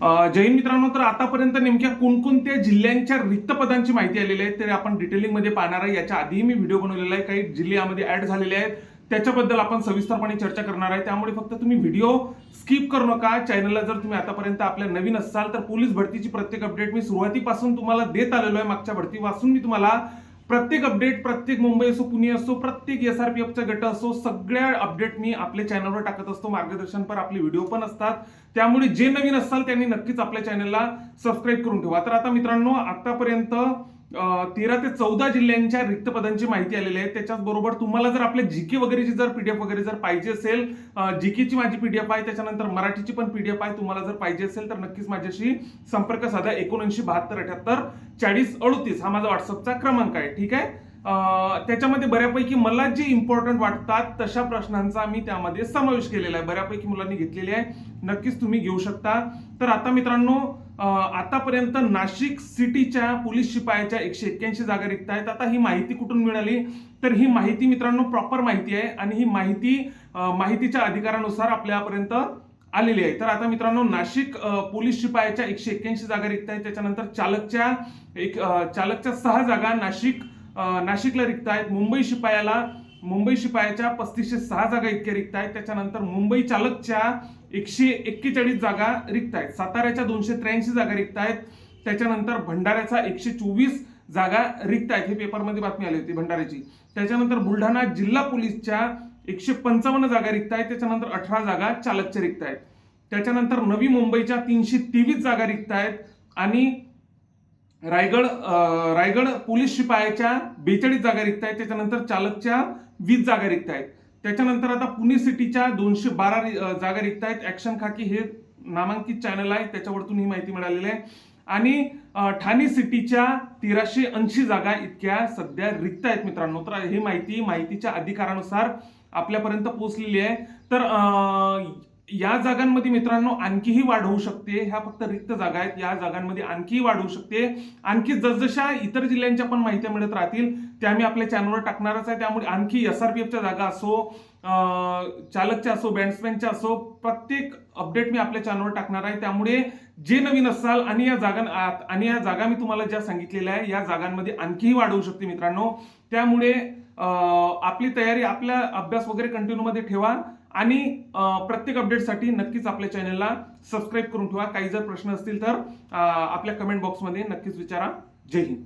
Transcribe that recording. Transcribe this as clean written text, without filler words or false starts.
जय हिंद मित्रांनो. तर आतापर्यंत नेमक्या कोणकोणत्या जिल्ह्यांच्या रिक्त पदांची माहिती आलेली आहे ते आपण डिटेलिंगमध्ये पाहणार आहे. याच्या आधीही मी व्हिडिओ बनवलेला आहे, काही जिल्हे यामध्ये ऍड झालेले आहेत, त्याच्याबद्दल आपण सविस्तरपणे चर्चा करणार आहे. त्यामुळे फक्त तुम्ही व्हिडिओ स्किप करू नका. चॅनलला जर तुम्ही आतापर्यंत आपल्या नवीन असाल तर पोलीस भरतीची प्रत्येक अपडेट मी सुरुवातीपासून तुम्हाला देत आलेलो आहे. मागच्या भरती वाचून मी तुम्हाला प्रत्येक अपडेट, प्रत्येक मुंबई असो, पुणे असो, प्रत्येक SRPFचा गट असो, सगळ्या अपडेट मी आपल्या चॅनलवर टाकत असतो. मार्गदर्शनपर आपले व्हिडिओ पण असतात. त्यामुळे जे नवीन असाल त्यांनी नक्कीच आपल्या चॅनलला सबस्क्राईब करून ठेवा. तर आता मित्रांनो, आतापर्यंत 13 ते 14 जिल्ह्यांच्या रिक्त पदांची माहिती आलेली आहे. त्याच्याच बरोबर तुम्हाला जर आपल्या जीके वगैरेची जर PDF वगैरे जर पाहिजे असेल, जीकेची माझी PDF आहे, त्याच्यानंतर मराठीची पण PDF आहे, तुम्हाला जर पाहिजे असेल तर नक्कीच माझ्याशी संपर्क साधा. 7972784038 हा माझा व्हॉट्सअपचा क्रमांक आहे. ठीक आहे. त्याच्यामध्ये बऱ्यापैकी मला जे इम्पॉर्टंट वाटतात तशा प्रश्नांचा मी त्यामध्ये समावेश केलेला आहे. बऱ्यापैकी मुलांनी घेतलेली आहे, नक्कीच तुम्ही घेऊ शकता. तर आता मित्रांनो, आतापर्यंत नाशिक सिटीच्या पोलीस शिपायाच्या 181 जागा रिक्त आहेत. आता ही माहिती कुठून मिळाली? तर ही माहिती मित्रांनो प्रॉपर माहिती आहे आणि ही माहितीच्या अधिकारानुसार आपल्यापर्यंत आलेली आहे. तर आता मित्रांनो, नाशिक पोलीस शिपायाच्या 181 जागा रिक्त आहेत. त्याच्यानंतर चालकच्या 6 जागा नाशिकला रिक्त आहेत. मुंबई शिपायाच्या 3506 जागा इतक्या रिक्त आहेत. त्याच्यानंतर मुंबई चालकच्या 141 जागा रिक्त आहेत. साताऱ्याच्या 283 जागा रिक्त आहेत. त्याच्यानंतर भंडाऱ्याचा 124 जागा रिक्त आहेत. हे पेपरमध्ये बातमी आली होती भंडाऱ्याची. त्याच्यानंतर बुलढाणा जिल्हा पोलीसच्या 155 जागा रिक्त आहेत. त्याच्यानंतर 18 जागा चालकच्या रिक्त आहेत. त्याच्यानंतर नवी मुंबईच्या 323 जागा रिक्त आहेत आणि रायगड पोलीस शिपायाच्या 42 जागा रिक्त आहेत. त्याच्यानंतर चालकच्या 20 जागा रिक्त आहेत. त्याच्यानंतर आता पुणे सिटीच्या 212 जागा रिक्त आहेत. ऍक्शन खाकी हे नामांकित चॅनल आहे, त्याच्यावरतून ही माहिती मिळालेली आहे. आणि ठाणे सिटीच्या 1380 जागा इतक्या सध्या रिक्त आहेत मित्रांनो. तर ही माहितीच्या अधिकारानुसार आपल्यापर्यंत पोहोचलेली आहे. तर या जागांमध्ये मित्रांनो आणखीही वाढ होऊ शकते. ह्या फक्त रिक्त जागा आहेत, या जागांमध्ये आणखीही वाढ होऊ शकते. आणखी जसजशा इतर जिल्ह्यांच्या पण माहिती मिळत राहतील त्या मी आपल्या चॅनलवर टाकणारच आहे. त्यामुळे आणखी SRPFच्या जागा असो, चालकच्या असो, बँड्समॅनच्या असो, प्रत्येक अपडेट मी आपल्या चॅनलवर टाकणार आहे. त्यामुळे जे नवीन असाल आणि या जागा मी तुम्हाला ज्या सांगितलेल्या आहे, या जागांमध्ये आणखीही वाढ होऊ शकते मित्रांनो. त्यामुळे आपली तयारी, आपला अभ्यास वगैरे कंटिन्यू मध्ये ठेवा आणि प्रत्येक अपडेटसाठी नक्कीच आपल्या चॅनलला सबस्क्राईब करून ठेवा. काही जर प्रश्न असतील तर आपल्या कमेंट बॉक्समध्ये नक्कीच विचारा. जय हिंद.